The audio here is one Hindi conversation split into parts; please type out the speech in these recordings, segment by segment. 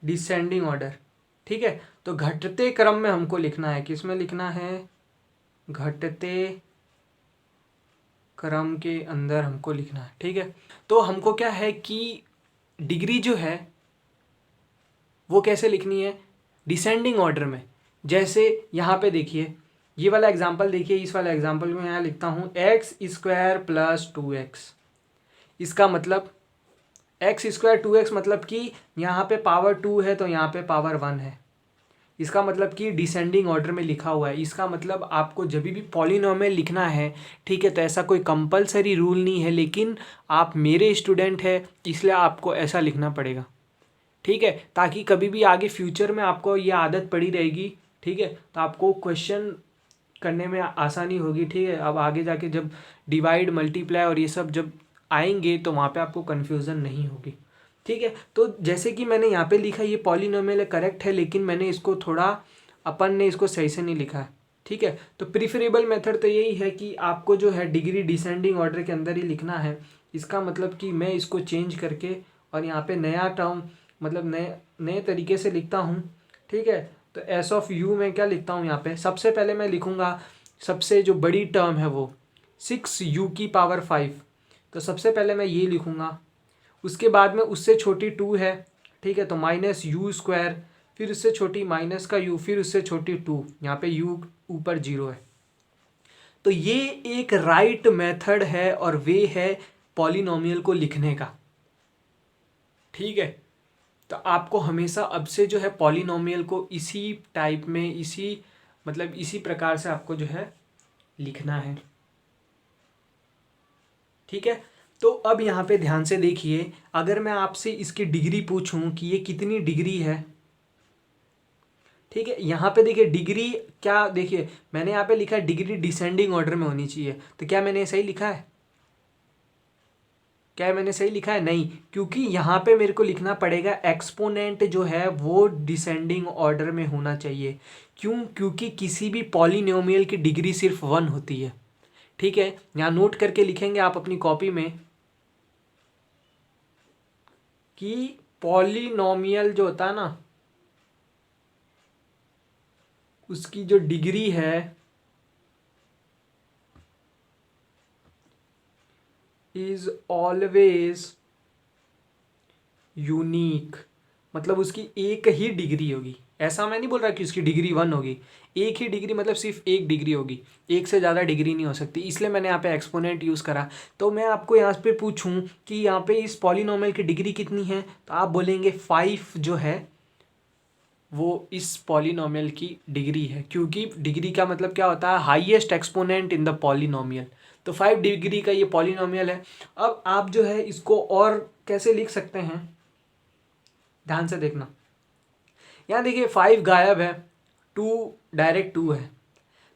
डिसेंडिंग ऑर्डर, ठीक है। तो घटते क्रम में हमको लिखना है, किसमें लिखना है, घटते क्रम के अंदर हमको लिखना है, ठीक है। तो हमको क्या है कि डिग्री जो है वो कैसे लिखनी है, डिसेंडिंग ऑर्डर में। जैसे यहाँ पे देखिए, ये वाला एग्जांपल देखिए, इस वाला एग्जांपल में यहाँ लिखता हूँ एक्स स्क्वायर प्लस 2x। इसका मतलब एक्स स्क्वायर 2x मतलब कि यहाँ पे पावर 2 है तो यहाँ पे पावर 1 है। इसका मतलब कि डिसेंडिंग ऑर्डर में लिखा हुआ है। इसका मतलब आपको जब भी पॉलिनोमियल लिखना है, ठीक है, तो ऐसा कोई कंपलसरी रूल नहीं है, लेकिन आप मेरे स्टूडेंट हैं इसलिए आपको ऐसा लिखना पड़ेगा, ठीक है, ताकि कभी भी आगे फ्यूचर में आपको ये आदत पड़ी रहेगी, ठीक है, तो आपको क्वेश्चन करने में आसानी होगी, ठीक है। अब आगे जाके जब डिवाइड मल्टीप्लाई और ये सब जब आएंगे तो वहाँ पे आपको कन्फ्यूज़न नहीं होगी, ठीक है। तो जैसे कि मैंने यहाँ पे लिखा ये पॉलिनोमियल है, करेक्ट है, लेकिन मैंने इसको थोड़ा अपन ने इसको सही से नहीं लिखा है, ठीक है। तो प्रीफरेबल मेथड तो यही है कि आपको जो है डिग्री डिसेंडिंग ऑर्डर के अंदर ही लिखना है। इसका मतलब कि मैं इसको चेंज करके और यहाँ पे नया टर्म मतलब नए नए तरीके से लिखता हूँ, ठीक है। तो एस ऑफ यू में क्या लिखता हूँ, यहाँ पे सबसे पहले मैं लिखूँगा सबसे जो बड़ी टर्म है वो 6u⁵। तो सबसे पहले मैं ये लिखूँगा, उसके बाद में उससे छोटी 2 है, ठीक है, तो -u², फिर उससे छोटी माइनस का u, फिर उससे छोटी 2, यहाँ पे u ऊपर 0 है। तो ये एक राइट मेथड है और वे है पॉलिनोमियल को लिखने का, ठीक है। तो आपको हमेशा अब से जो है पॉलिनोमियल को इसी टाइप में, इसी मतलब इसी प्रकार से आपको जो है लिखना है, ठीक है। तो अब यहाँ पे ध्यान से देखिए, अगर मैं आपसे इसकी डिग्री पूछूं कि ये कितनी डिग्री है, ठीक है, यहाँ पे देखिए डिग्री क्या, देखिए मैंने यहाँ पे लिखा है डिग्री डिसेंडिंग ऑर्डर में होनी चाहिए, तो क्या मैंने सही लिखा है, क्या मैंने सही लिखा है, नहीं, क्योंकि यहाँ पे मेरे को लिखना पड़ेगा एक्सपोनेंट जो है वो डिसेंडिंग ऑर्डर में होना चाहिए। क्यों, क्योंकि किसी भी पॉलिनोमियल की डिग्री सिर्फ 1 होती है, ठीक है। यहाँ नोट करके लिखेंगे आप अपनी कॉपी में कि पॉलिनोमियल जो होता है ना उसकी जो डिग्री है इज ऑलवेज यूनिक, मतलब उसकी एक ही डिग्री होगी। ऐसा मैं नहीं बोल रहा कि उसकी डिग्री 1 होगी, एक ही डिग्री मतलब सिर्फ एक डिग्री होगी, एक से ज़्यादा डिग्री नहीं हो सकती, इसलिए मैंने यहाँ पे एक्सपोनेंट यूज़ करा। तो मैं आपको यहाँ पे पूछूं कि यहाँ पे इस पॉलिनोमियल की डिग्री कितनी है, तो आप बोलेंगे 5 जो है वो इस पॉलिनोमियल की डिग्री है, क्योंकि डिग्री का मतलब क्या होता है, highest exponent in the polynomial. तो 5 डिग्री का ये पॉलिनोमियल है। अब आप जो है इसको और कैसे लिख सकते हैं, ध्यान से देखना, यहाँ देखिए 5 गायब है, 2 डायरेक्ट 2 है,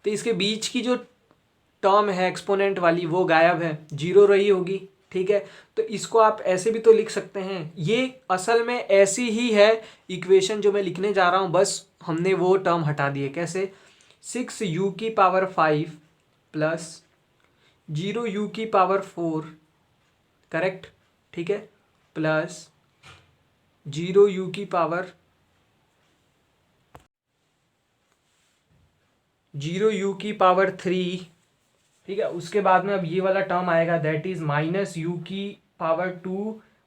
तो इसके बीच की जो टर्म है एक्सपोनेंट वाली वो गायब है, 0 रही होगी, ठीक है। तो इसको आप ऐसे भी तो लिख सकते हैं, ये असल में ऐसी ही है इक्वेशन जो मैं लिखने जा रहा हूँ, बस हमने वो टर्म हटा दिए। कैसे, 6u⁵ प्लस 0u⁴, करेक्ट, ठीक है, प्लस 0u⁵ 0u⁵3, ठीक है। उसके बाद में अब ये वाला टर्म आएगा दैट इज -u⁵2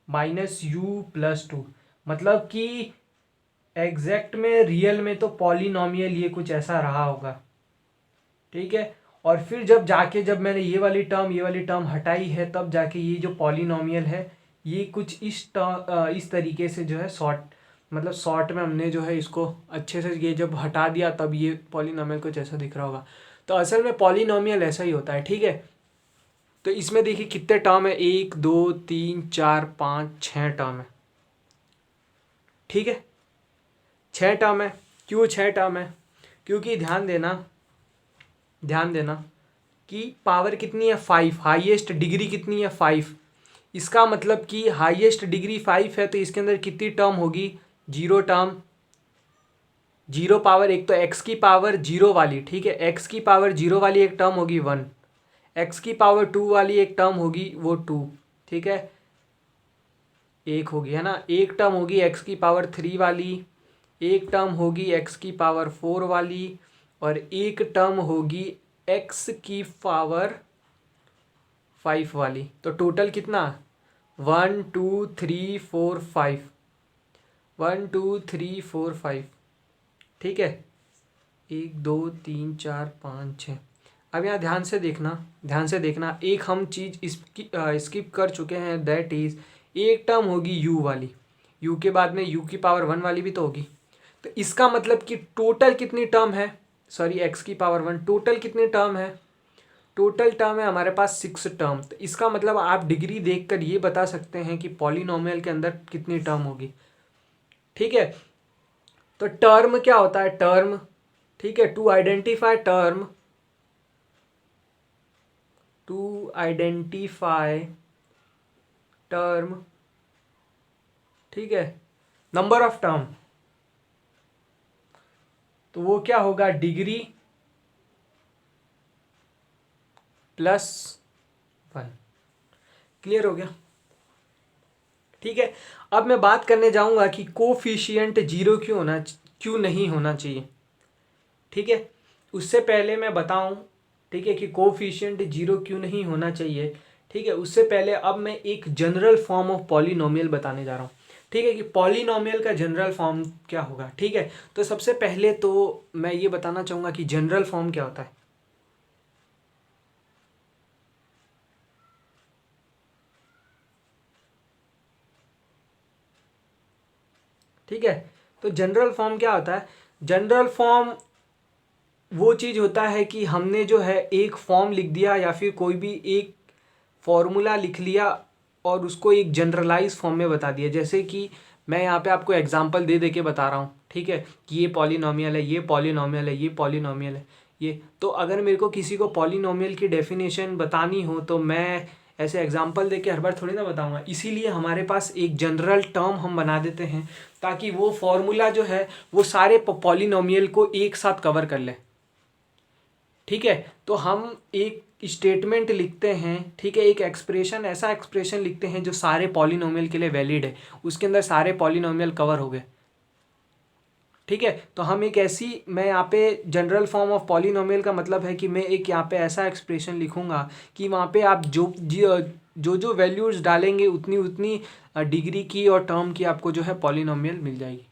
-u+2, मतलब कि एग्जैक्ट में रियल में तो पॉलिनोमियल ये कुछ ऐसा रहा होगा, ठीक है। और फिर जब जाके जब मैंने ये वाली टर्म हटाई है, तब जाके ये जो पॉलिनोमियल है ये कुछ इस तरीके से जो है शॉर्ट में हमने जो है इसको अच्छे से ये जब हटा दिया तब ये पॉलिनोमियल कुछ ऐसा दिख रहा होगा। तो असल में पॉलिनोमियल ऐसा ही होता है, ठीक है। तो इसमें देखिए कितने टर्म है, 1 2 3 4 5 6 टर्म है, ठीक है, 6 टर्म है। क्यों 6 टर्म है, क्योंकि ध्यान देना कि पावर कितनी है 5, हाईएस्ट डिग्री कितनी है 5, इसका मतलब कि हाईएस्ट डिग्री 5 है, तो इसके अंदर कितनी टर्म होगी, 0 टर्म, 0 पावर, एक तो x की पावर 0 वाली, ठीक है, x की पावर 0 वाली एक टर्म होगी 1, x की पावर 2 वाली एक टर्म होगी वो 2, ठीक है, एक होगी, है ना। एक टर्म होगी एक्स की पावर 3 वाली, एक टर्म होगी एक्स की पावर 4 वाली, और एक टर्म होगी एक्स की पावर 5 वाली। तो टोटल कितना, 1 2 3 4 5, 1 2 3 4 5, ठीक है। 1 2 3 4 5 6। अब यहाँ ध्यान से देखना, ध्यान से देखना, एक हम चीज़ स्किप कर चुके हैं, दैट इज़ एक टर्म होगी u वाली, u के बाद में u की पावर 1 वाली भी तो होगी। तो इसका मतलब कि टोटल कितनी टर्म है, सॉरी x की पावर 1, टोटल कितनी टर्म है, टोटल टर्म है हमारे पास 6 टर्म। तो इसका मतलब आप डिग्री देखकर ये बता सकते हैं कि पॉलिनोमियल के अंदर कितनी टर्म होगी, ठीक है। तो टर्म क्या होता है, टर्म, ठीक है, to identify term, to identify term, ठीक है, नंबर ऑफ टर्म, तो वो क्या होगा, डिग्री प्लस 1। क्लियर हो गया, ठीक है। अब मैं बात करने जाऊंगा कि कोफिशिएंट 0 क्यों नहीं होना चाहिए, ठीक है। उससे पहले मैं बताऊं, ठीक है, कि कोफिशिएंट 0 क्यों नहीं होना चाहिए, ठीक है। उससे पहले अब मैं एक जनरल फॉर्म ऑफ पॉलिनोमियल बताने जा रहा हूँ, ठीक है, कि पॉलिनोमियल का जनरल फॉर्म क्या होगा, ठीक है। तो सबसे पहले तो मैं ये बताना चाहूँगा कि जनरल फॉर्म क्या होता है, ठीक है। तो जनरल फॉर्म क्या होता है, जनरल फॉर्म वो चीज़ होता है कि हमने जो है एक फॉर्म लिख दिया या फिर कोई भी एक फॉर्मूला लिख लिया और उसको एक जनरलाइज फॉर्म में बता दिया। जैसे कि मैं यहाँ पे आपको एग्जांपल दे दे के बता रहा हूँ, ठीक है, कि ये पॉलिनोमियल है, ये पॉलिनोमियल है, ये पॉलिनोमियल है, ये। तो अगर मेरे को किसी को पॉलिनोमियल की डेफिनेशन बतानी हो तो मैं ऐसे एग्जांपल दे के हर बार थोड़ी ना बताऊंगा। इसीलिए हमारे पास एक जनरल टर्म हम बना देते हैं ताकि वो फॉर्मूला जो है वो सारे पॉलिनोमियल को एक साथ कवर कर ले, ठीक है। तो हम एक स्टेटमेंट लिखते हैं, ठीक है, एक एक्सप्रेशन, ऐसा एक्सप्रेशन लिखते हैं जो सारे पॉलिनोमियल के लिए वैलिड है, उसके अंदर सारे पॉलिनोमियल कवर हो गए, ठीक है। तो हम एक ऐसी, मैं यहाँ पे जनरल फॉर्म ऑफ पॉलिनोमियल का मतलब है कि मैं एक यहाँ पे ऐसा एक्सप्रेशन लिखूंगा कि वहाँ पे आप जो वैल्यूज डालेंगे उतनी उतनी डिग्री की और टर्म की आपको जो है पॉलिनोमियल मिल जाएगी।